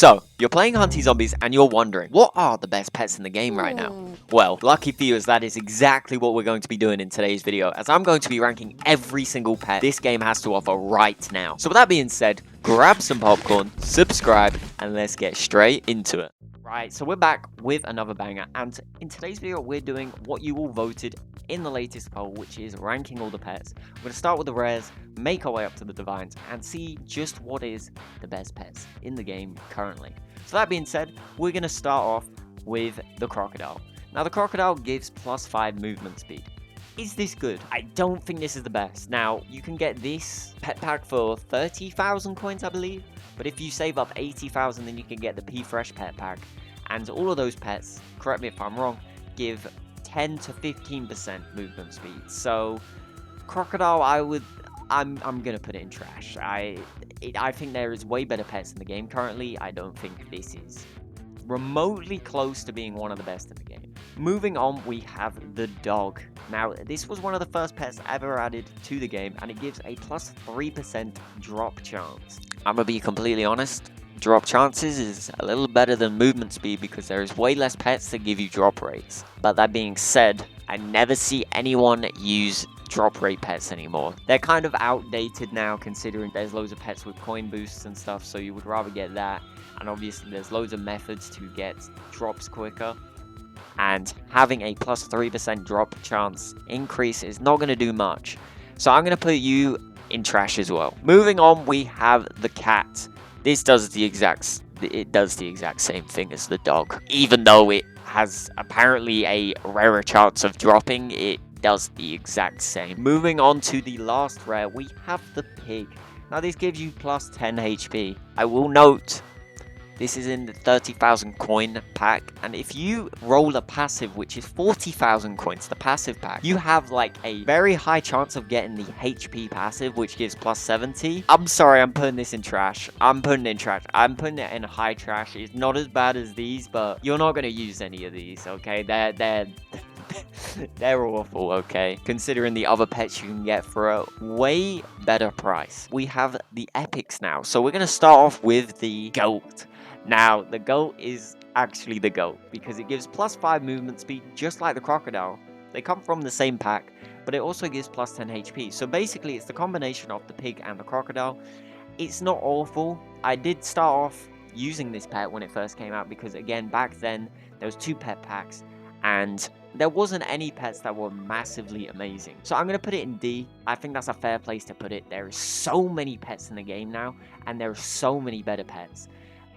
So, you're playing Hunty Zombies and you're wondering, what are the best pets in the game right now? Well, lucky for you, as that is exactly what we're going to be doing in today's video, as I'm going to be ranking every single pet this game has to offer right now. So with that being said, grab some popcorn, subscribe, and let's get straight into it. Right, so we're back with another banger, and in today's video, we're doing what you all voted in the latest poll, which is ranking all the pets. We're going to start with the rares, make our way up to the divines, and see just what is the best pets in the game currently. So that being said, we're going to start off with the crocodile. Now, the crocodile gives +5 movement speed. Is this good? I don't think this is the best. Now, you can get this pet pack for 30,000 coins, I believe. But if you save up 80,000, then you can get the P-Fresh pet pack. And all of those pets, correct me if I'm wrong, give 10 to 15% movement speed. So, crocodile, I'm gonna put it in trash. I think there is way better pets in the game currently. I don't think this is remotely close to being one of the best in the game. Moving on, we have the dog. Now, this was one of the first pets ever added to the game, and it gives a +3% drop chance. I'm gonna be completely honest, drop chances is a little better than movement speed because there is way less pets that give you drop rates. But that being said, I never see anyone use drop rate pets anymore. They're kind of outdated now, considering there's loads of pets with coin boosts and stuff, so you would rather get that. And obviously there's loads of methods to get drops quicker, and having a +3% drop chance increase is not going to do much. So I'm going to put you in trash as well. Moving on, we have the cat. This does the exact same thing as the dog. Even though it has apparently a rarer chance of dropping, it does the exact same. Moving on to the last rare, we have the pig. Now this gives you +10 HP. I will note, this is in the 30,000 coin pack, and if you roll a passive, which is 40,000 coins, the passive pack, you have like a very high chance of getting the HP passive, which gives +70. I'm sorry, I'm putting this in trash. I'm putting it in high trash. It's not as bad as these, but you're not going to use any of these, okay? They're awful, okay? Considering the other pets you can get for a way better price. We have the epics now. So we're going to start off with the goat. Now, the goat is actually the goat because it gives +5 movement speed, just like the crocodile. They come from the same pack, but it also gives +10 HP. So basically, it's the combination of the pig and the crocodile. It's not awful. I did start off using this pet when it first came out because, again, back then, there was 2 pet packs, and there wasn't any pets that were massively amazing. So I'm going to put it in D. I think that's a fair place to put it. There are so many pets in the game now, and there are so many better pets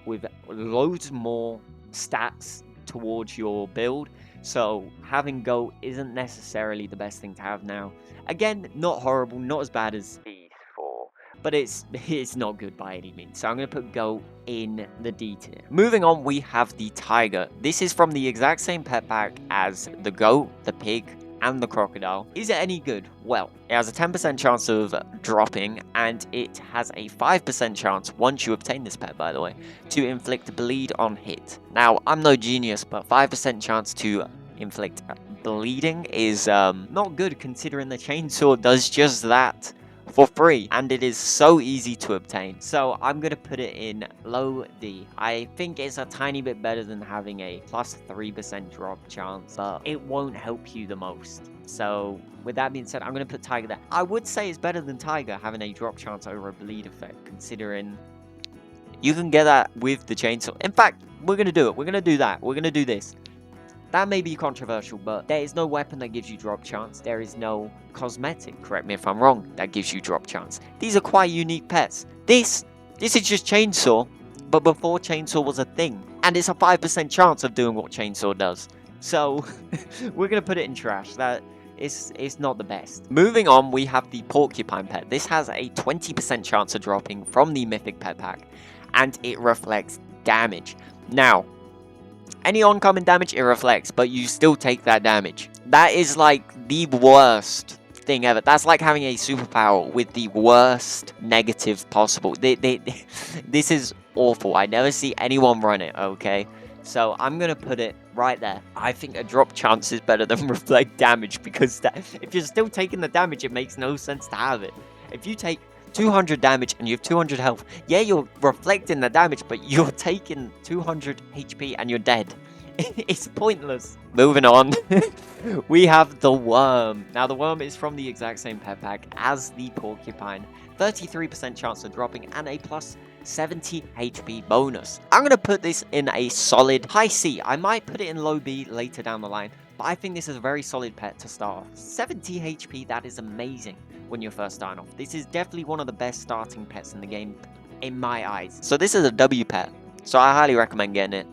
with loads more stats towards your build. So having goat isn't necessarily the best thing to have now. Again, not horrible, not as bad as these 4, but it's not good by any means. So I'm going to put goat in the D tier. Moving on, we have the tiger. This is from the exact same pet pack as the goat, the pig, and the crocodile. Is it any good? Well, it has a 10% chance of dropping, and it has a 5% chance, once you obtain this pet by the way, to inflict bleed on hit. Now, I'm no genius, but 5% chance to inflict bleeding is not good, considering the chainsaw does just that for free, and it is so easy to obtain. So I'm going to put it in low D. I think it's a tiny bit better than having a +3% drop chance, but it won't help you the most. So with that being said, I'm going to put tiger there. I would say it's better than tiger having a drop chance over a bleed effect, considering you can get that with the chainsaw. In fact, we're going to do it. We're going to do that. We're going to do this. That may be controversial, but there is no weapon that gives you drop chance. There is no cosmetic, correct me if I'm wrong, that gives you drop chance. These are quite unique pets. This is just chainsaw, but before chainsaw was a thing. And it's a 5% chance of doing what chainsaw does. So, we're going to put it in trash. That it's not the best. Moving on, we have the porcupine pet. This has a 20% chance of dropping from the Mythic pet pack, and it reflects damage. Now, any oncoming damage, it reflects, but you still take that damage. That is like the worst thing ever. That's like having a superpower with the worst negative possible. This is awful. I never see anyone run it, okay? So I'm going to put it right there. I think a drop chance is better than reflect damage, because if you're still taking the damage, it makes no sense to have it. If you take 200 damage and you have 200 health. Yeah, you're reflecting the damage, but you're taking 200 HP and you're dead. It's pointless. Moving on, we have the worm. Now, the worm is from the exact same pet pack as the porcupine. 33% chance of dropping and a plus 70 HP bonus. I'm going to put this in a solid high C. I might put it in low B later down the line, but I think this is a very solid pet to start off. 70 HP, that is amazing when you're first starting off. This is definitely one of the best starting pets in the game in my eyes. So this is a W pet, so I highly recommend getting it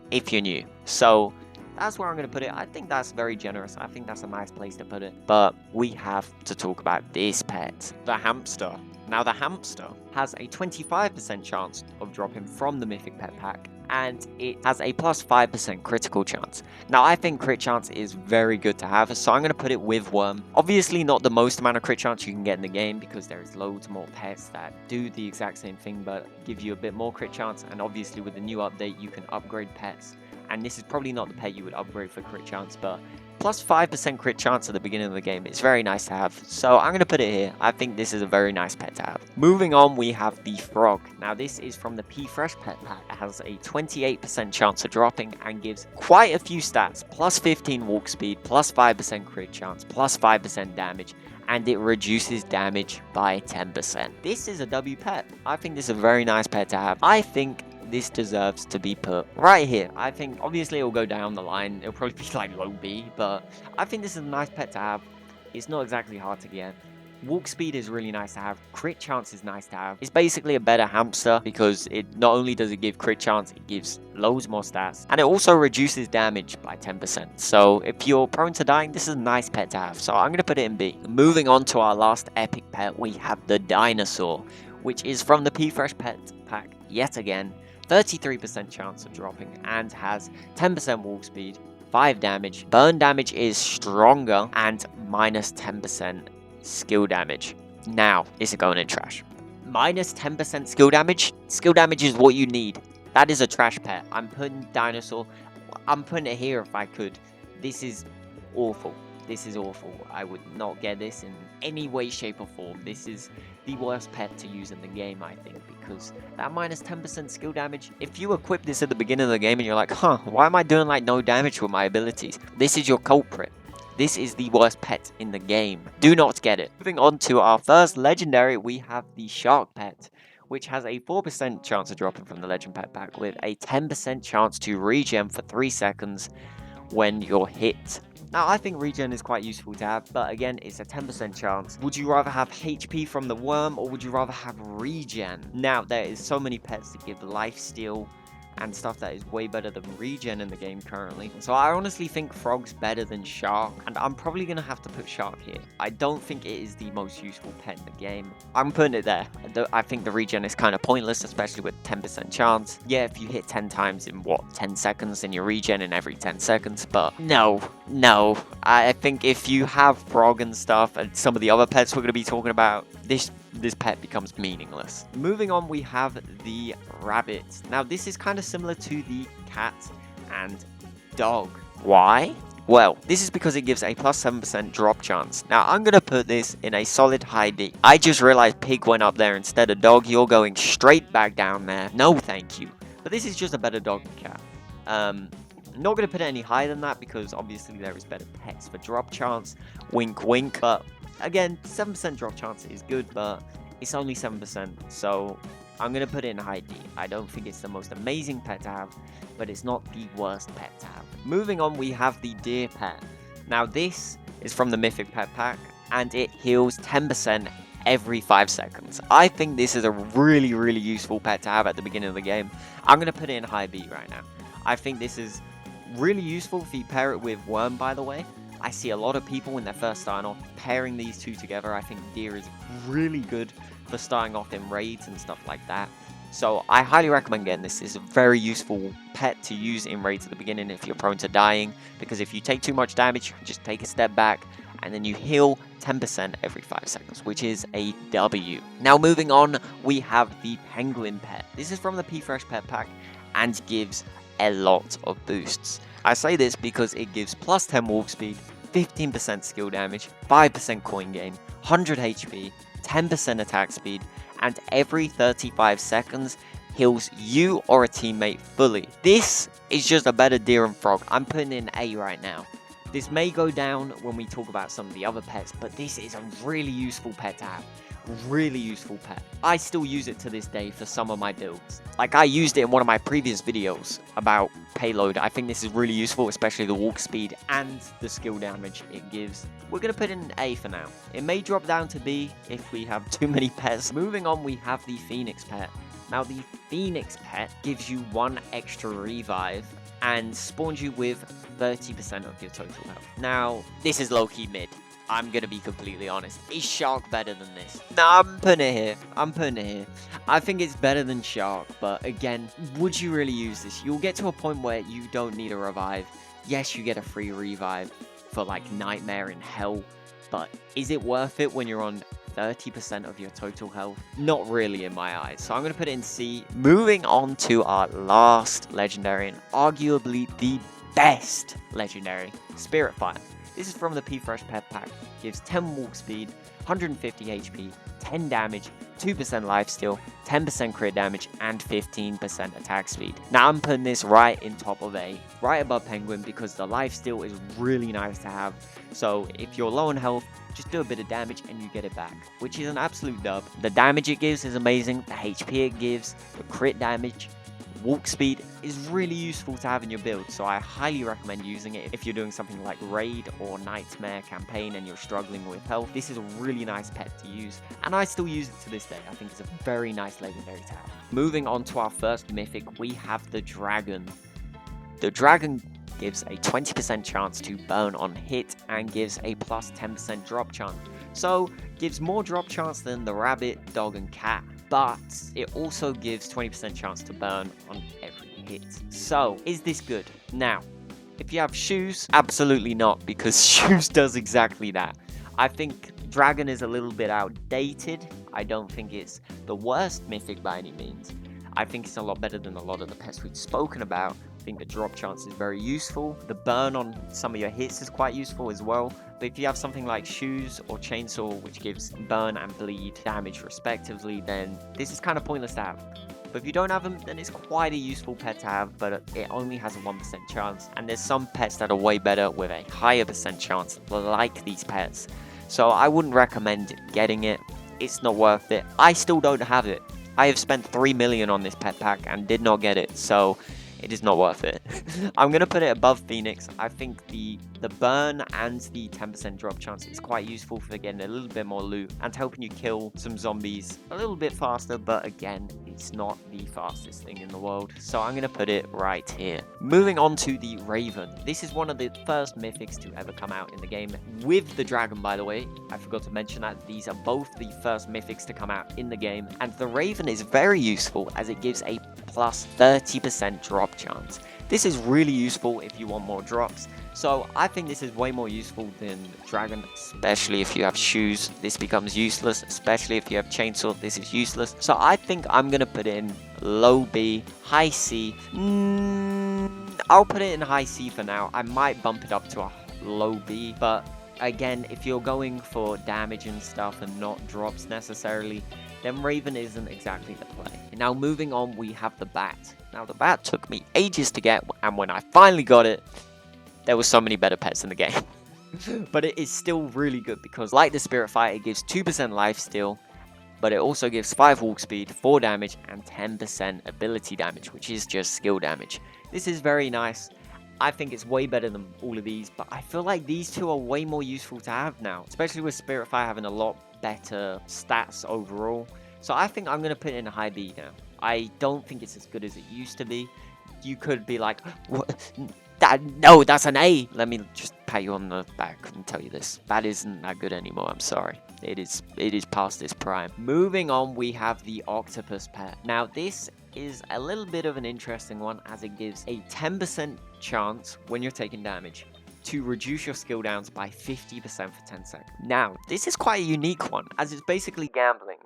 if you're new. So that's where I'm going to put it. I think that's very generous. I think that's a nice place to put it. But we have to talk about this pet, the hamster. Now, the hamster has a 25% chance of dropping from the Mythic Pet Pack, and it has a plus 5% critical chance. Now, I think crit chance is very good to have, so I'm going to put it with Worm. Obviously, not the most amount of crit chance you can get in the game, because there is loads more pets that do the exact same thing, but give you a bit more crit chance, and obviously with the new update, you can upgrade pets. And this is probably not the pet you would upgrade for crit chance, but plus 5% crit chance at the beginning of the game. It's very nice to have. So I'm going to put it here. I think this is a very nice pet to have. Moving on, we have the frog. Now, this is from the P Fresh Pet Pack. It has a 28% chance of dropping and gives quite a few stats. Plus 15 walk speed, plus 5% crit chance, plus 5% damage, and it reduces damage by 10%. This is a W pet. I think this is a very nice pet to have. I think this deserves to be put right here. I think obviously it'll go down the line. It'll probably be like low B, but I think this is a nice pet to have. It's not exactly hard to get. Walk speed is really nice to have. Crit chance is nice to have. It's basically a better hamster because it not only does it give crit chance, it gives loads more stats, and it also reduces damage by 10%. So if you're prone to dying, this is a nice pet to have. So I'm going to put it in B. Moving on to our last epic pet, we have the dinosaur, which is from the P Fresh Pet Pack yet again. 33% chance of dropping and has 10% walk speed, 5 damage, burn damage is stronger, and minus 10% skill damage. Now, is it going in trash? Minus 10% skill damage? Skill damage is what you need. That is a trash pet. I'm putting dinosaur, I'm putting it here if I could. This is awful. This is awful. I would not get this in any way, shape, or form. This is the worst pet to use in the game, I think, because that minus 10% skill damage, if you equip this at the beginning of the game and you're like, why am I doing like no damage with my abilities? This is your culprit. This is the worst pet in the game. Do not get it. Moving on to our first legendary, we have the shark pet, which has a 4% chance of dropping from the legend pet pack with a 10% chance to regen for 3 seconds when you're hit. Now, I think regen is quite useful to have, but again, it's a 10% chance. Would you rather have HP from the worm, or would you rather have regen? Now, there is so many pets that give lifesteal and stuff that is way better than regen in the game currently. So I honestly think frog's better than shark, and I'm probably going to have to put shark here. I don't think it is the most useful pet in the game. I'm putting it there. I think the regen is kind of pointless, especially with 10% chance. Yeah, if you hit 10 times in 10 seconds, then you regen in every 10 seconds, but no. I think if you have frog and stuff, and some of the other pets we're going to be talking about, this pet becomes meaningless. Moving on, we have the rabbit. Now, this is kind of similar to the cat and dog. Why? Well, this is because it gives a plus 7% drop chance. Now, I'm going to put this in a solid high D. I just realized pig went up there instead of dog. You're going straight back down there. No, thank you. But this is just a better dog than cat. I'm not going to put it any higher than that because obviously there is better pets for drop chance. Wink, wink. But again, 7% drop chance is good, but it's only 7%, so I'm going to put it in high D. I don't think it's the most amazing pet to have, but it's not the worst pet to have. Moving on, we have the deer pet. Now, this is from the Mythic Pet Pack, and it heals 10% every 5 seconds. I think this is a really, really useful pet to have at the beginning of the game. I'm going to put it in high B right now. I think this is really useful if you pair it with worm, by the way. I see a lot of people when they're first starting off pairing these two together. I think deer is really good for starting off in raids and stuff like that. So I highly recommend getting this. It's a very useful pet to use in raids at the beginning if you're prone to dying, because if you take too much damage, you can just take a step back and then you heal 10% every 5 seconds, which is a W. Now, moving on, we have the penguin pet. This is from the P Fresh Pet Pack and gives a lot of boosts. I say this because it gives plus 10 walk speed, 15% skill damage, 5% coin gain, 100 HP, 10% attack speed, and every 35 seconds heals you or a teammate fully. This is just a better deer and frog. I'm putting in A right now. This may go down when we talk about some of the other pets, but this is a really useful pet to have. Really useful pet. I still use it to this day for some of my builds. Like, I used it in one of my previous videos about Payload. I think this is really useful, especially the walk speed and the skill damage it gives. We're going to put in A for now. It may drop down to B if we have too many pets. Moving on, we have the Phoenix pet. Now, the Phoenix pet gives you 1 extra revive and spawns you with 30% of your total health. Now, this is low-key mid. I'm gonna be completely honest. Is Shark better than this? No, I'm putting it here. I think it's better than Shark, but again, would you really use this? You'll get to a point where you don't need a revive. Yes, you get a free revive for like Nightmare in Hell, but is it worth it when you're on 30% of your total health? Not really in my eyes. So I'm going to put it in C. Moving on to our last legendary and arguably the best legendary, Spiritfire. This is from the P-Fresh Pet Pack. Gives 10 walk speed, 150 HP, 10 damage, 2% lifesteal, 10% crit damage, and 15% attack speed. Now I'm putting this right in top of A, right above Penguin, because the lifesteal is really nice to have. So if you're low on health, just do a bit of damage and you get it back, which is an absolute dub. The damage it gives is amazing, the HP it gives, the crit damage, walk speed is really useful to have in your build, so I highly recommend using it if you're doing something like Raid or Nightmare Campaign and you're struggling with health. This is a really nice pet to use, and I still use it to this day. I think it's a very nice legendary to have. Moving on to our first mythic, we have the Dragon. The Dragon gives a 20% chance to burn on hit and gives a plus 10% drop chance. So, gives more drop chance than the rabbit, dog, and cat. But it also gives 20% chance to burn on every hit. So, is this good? Now, if you have shoes, absolutely not, because shoes does exactly that. I think Dragon is a little bit outdated. I don't think it's the worst mythic by any means. I think it's a lot better than a lot of the pets we've spoken about. I think the drop chance is very useful. The burn on some of your hits is quite useful as well. But if you have something like Shoes or Chainsaw, which gives burn and bleed damage respectively, then this is kind of pointless to have. But if you don't have them, then it's quite a useful pet to have, but it only has a 1% chance. And there's some pets that are way better with a higher percent chance, like these pets. So I wouldn't recommend getting it. It's not worth it. I still don't have it. I have spent 3 million on this pet pack and did not get it, so it is not worth it. I'm going to put it above Phoenix. I think the burn and the 10% drop chance is quite useful for getting a little bit more loot and helping you kill some zombies a little bit faster, but again, it's not the fastest thing in the world, so I'm going to put it right here. Moving on to the Raven. This is one of the first mythics to ever come out in the game with the Dragon, by the way. I forgot to mention that these are both the first mythics to come out in the game, and the Raven is very useful as it gives a plus 30% drop chance. This is really useful if you want more drops. So I think this is way more useful than Dragon, especially if you have Shoes. This becomes useless, especially if you have Chainsaw. This is useless. So I think I'm going to put in low B, high C. I'll put it in high C for now. I might bump it up to a low B, but again, if you're going for damage and stuff and not drops necessarily, then Raven isn't exactly the play. Now moving on, we have the Bat. Now the Bat took me ages to get, and when I finally got it, there were so many better pets in the game. But it is still really good because, like the Spiritfire, it gives 2% lifesteal, but it also gives 5 walk speed, 4 damage, and 10% ability damage, which is just skill damage. This is very nice. I think it's way better than all of these, but I feel like these two are way more useful to have now, especially with Spiritfire having a lot better stats overall. So I think I'm going to put it in a high B now. I don't think it's as good as it used to be. You could be like, what? No, that's an A. Let me just pat you on the back and tell you this. That isn't that good anymore. I'm sorry. It is past its prime. Moving on, we have the Octopus pet. Now, this is a little bit of an interesting one as it gives a 10% chance when you're taking damage to reduce your skill downs by 50% for 10 seconds. Now, this is quite a unique one, as it's basically gambling.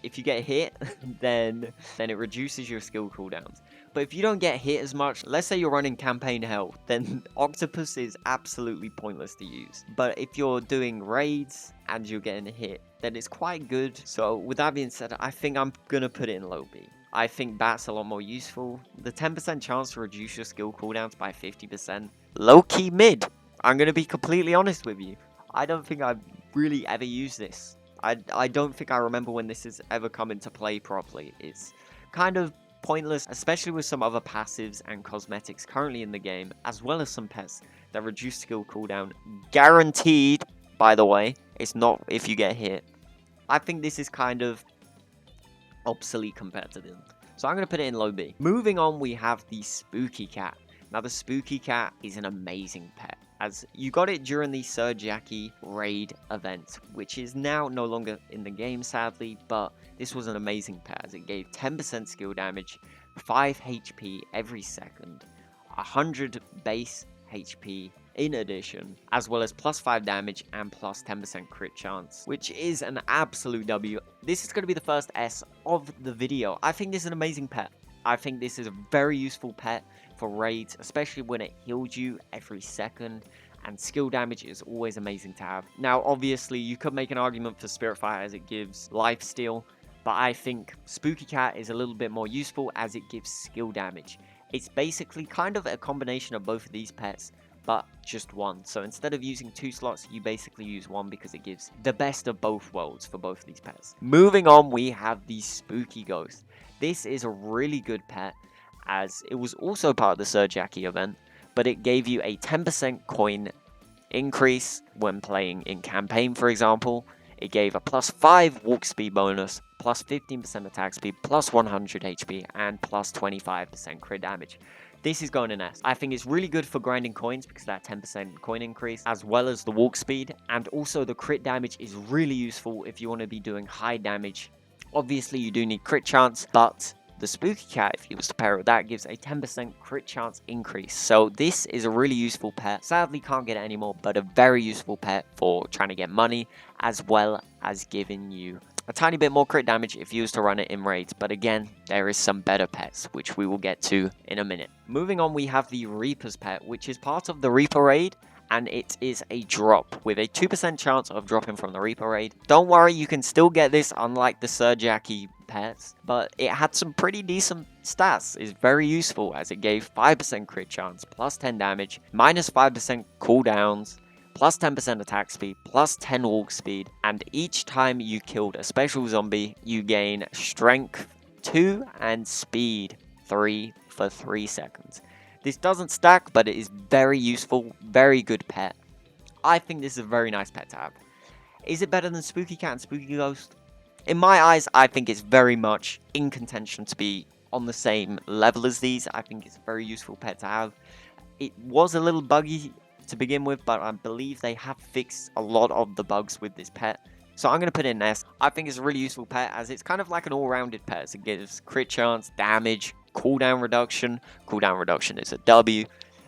If you get hit, then it reduces your skill cooldowns. But if you don't get hit as much, let's say you're running campaign hell, then Octopus is absolutely pointless to use. But if you're doing raids and you're getting hit, then it's quite good. So with that being said, I think I'm gonna put it in low B. I think Bat's a lot more useful. The 10% chance to reduce your skill cooldowns by 50%. Low-key mid. I'm gonna be completely honest with you. I don't think I've really ever used this. I don't think I remember when this has ever come into play properly. It's kind of pointless, especially with some other passives and cosmetics currently in the game, as well as some pets that reduce skill cooldown. Guaranteed, by the way. It's not if you get hit. I think this is kind of obsolete compared to them. So I'm going to put it in low B. Moving on, we have the Spooky Cat. Now, the Spooky Cat is an amazing pet, as you got it during the Sir Jackie raid event, which is now no longer in the game, sadly, but this was an amazing pet, as it gave 10% skill damage, 5 HP every second, 100 base HP in addition, as well as plus 5 damage and plus 10% crit chance, which is an absolute W. This is going to be the first S of the video. I think this is an amazing pet. I think this is a very useful pet for raids, especially when it heals you every second, and skill damage is always amazing to have. Now, obviously, you could make an argument for Spiritfire as it gives lifesteal, but I think Spooky Cat is a little bit more useful as it gives skill damage. It's basically kind of a combination of both of these pets, but just one. So instead of using 2 slots, you basically use 1 because it gives the best of both worlds for both of these pets. Moving on, we have the Spooky Ghost. This is a really good pet, as it was also part of the Sir Jackie event, but it gave you a 10% coin increase when playing in campaign, for example. It gave a plus 5 walk speed bonus, plus 15% attack speed, plus 100 HP, and plus 25% crit damage. This is going in S. I think it's really good for grinding coins because of that 10% coin increase, as well as the walk speed, and also the crit damage is really useful if you want to be doing high damage. Obviously, you do need crit chance, but the Spooky Cat, if you was to pair it with that, gives a 10% crit chance increase. So this is a really useful pet. Sadly, can't get it anymore, but a very useful pet for trying to get money, as well as giving you a tiny bit more crit damage if you was to run it in raids. But again, there is some better pets, which we will get to in a minute. Moving on, we have the Reaper's Pet, which is part of the Reaper raid, and it is a drop with a 2% chance of dropping from the Reaper raid. Don't worry, you can still get this unlike the Sir Jackie pets, but it had some pretty decent stats. It's very useful as it gave 5% crit chance, plus 10 damage, minus 5% cooldowns, plus 10% attack speed, plus 10 walk speed, and each time you killed a special zombie, you gain strength 2 and speed 3 for 3 seconds. This doesn't stack, but it is very useful, very good pet. I think this is a very nice pet to have. Is it better than Spooky Cat and Spooky Ghost? In my eyes, I think it's very much in contention to be on the same level as these. I think it's a very useful pet to have. It was a little buggy to begin with, but I believe they have fixed a lot of the bugs with this pet. So I'm going to put it in S. I think it's a really useful pet as it's kind of like an all-rounded pet. So it gives crit chance, damage, cooldown reduction. Cooldown reduction is a W.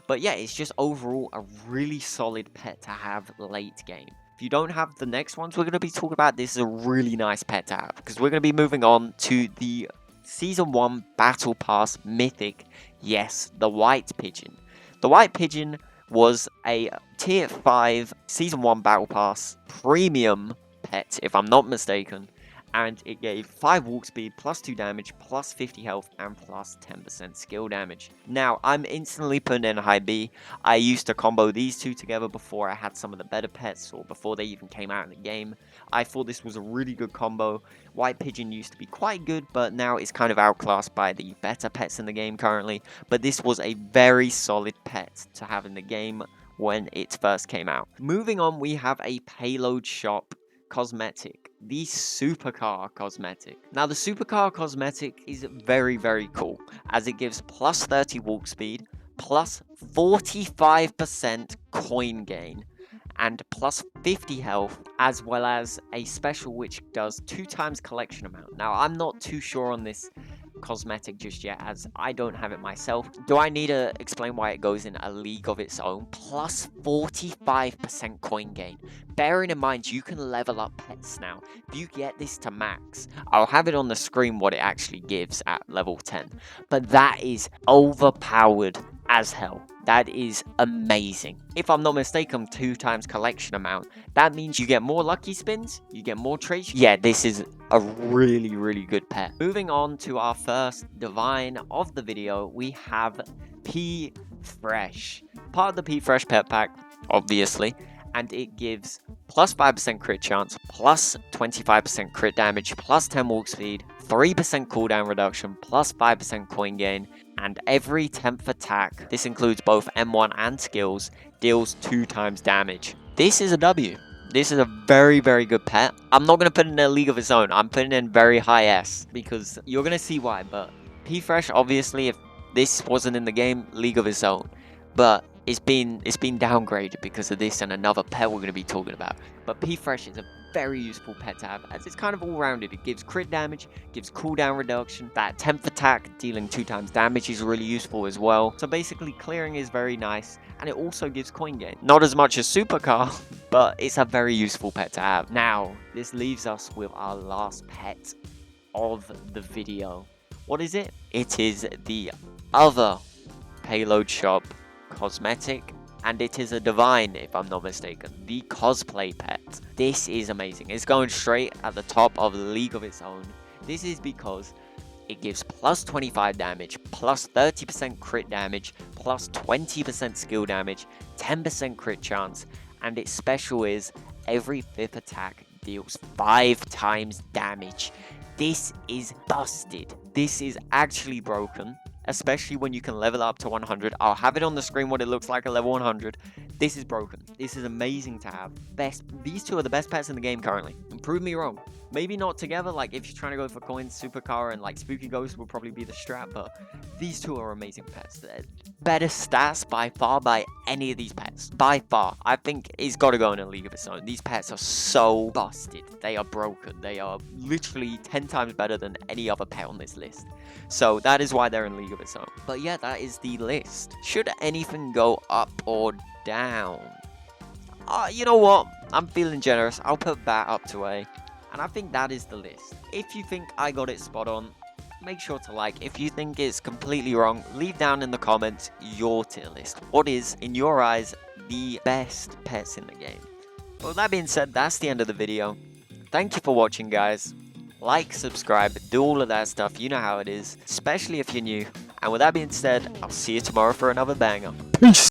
But yeah, it's just overall a really solid pet to have late game. If you don't have the next ones we're going to be talking about, this is a really nice pet to have, because we're going to be moving on to the Season 1 Battle Pass Mythic. Yes, the White Pigeon. The White Pigeon was a Tier 5 Season 1 Battle Pass Premium pet, if I'm not mistaken, and it gave 5 walk speed, plus 2 damage, plus 50 health, and plus 10% skill damage. Now, I'm instantly putting in a high B. I used to combo these two together before I had some of the better pets, or before they even came out in the game. I thought this was a really good combo. White Pigeon used to be quite good, but now it's kind of outclassed by the better pets in the game currently. But this was a very solid pet to have in the game when it first came out. Moving on, we have a Payload shop cosmetic, the Supercar cosmetic. Now, the Supercar cosmetic is very, very cool, as it gives plus 30 walk speed, plus 45% coin gain, and plus 50 health, as well as a special which does 2 times collection amount. Now, I'm not too sure on this cosmetic just yet, as I don't have it myself. Do I need to explain why it goes in a league of its own? Plus 45% coin gain. Bearing in mind, you can level up pets now. If you get this to max, I'll have it on the screen what it actually gives at level 10. But that is overpowered as hell. That is amazing. If I'm not mistaken, 2 times collection amount. That means you get more lucky spins, you get more traits. Yeah, this is a really, really good pet. Moving on to our first divine of the video, we have P Fresh. Part of the P Fresh pet pack, obviously, and it gives plus 5% crit chance, plus 25% crit damage, plus 10 walk speed, 3% cooldown reduction, plus 5% coin gain, and every 10th attack, this includes both M1 and skills, deals 2 times damage. This is a W. This is a very, very good pet. I'm not going to put it in a league of its own. I'm putting it in very high S because you're going to see why. But P-Fresh, obviously, if this wasn't in the game, league of its own. But it's been downgraded because of this and another pet we're going to be talking about. But P-Fresh is a very useful pet to have as it's kind of all-rounded. It gives crit damage, gives cooldown reduction, that 10th attack dealing 2 times damage is really useful as well. So basically clearing is very nice, and it also gives coin gain. Not as much as Supercar, but it's a very useful pet to have. Now, this leaves us with our last pet of the video. What is it? It is the other Payload shop cosmetic, and it is a divine, if I'm not mistaken, the cosplay pet. This is amazing. It's going straight at the top of the league of its own. This is because it gives plus 25 damage, plus 30% crit damage, plus 20% skill damage, 10% crit chance, and its special is every 5th attack deals 5 times damage. This is busted. This is actually broken, especially when you can level up to 100. I'll have it on the screen what it looks like at level 100. This is broken. This is amazing to have. These two are the best pets in the game currently. And prove me wrong. Maybe not together, like if you're trying to go for coins, Supercar and like Spooky Ghost will probably be the strat, but these two are amazing pets. They're better stats by far by any of these pets. By far. I think it's got to go in a league of its own. These pets are so busted. They are broken. They are literally 10 times better than any other pet on this list. So that is why they're in league of its own. But yeah, that is the list. Should anything go up or down? You know what? I'm feeling generous. I'll put that up to A. And I think that is the list. If you think I got it spot on, make sure to like. If you think it's completely wrong, leave down in the comments your tier list. What is, in your eyes, the best pets in the game? Well, that being said, that's the end of the video. Thank you for watching, guys. Like, subscribe, do all of that stuff. You know how it is, especially if you're new. And with that being said, I'll see you tomorrow for another banger. Peace!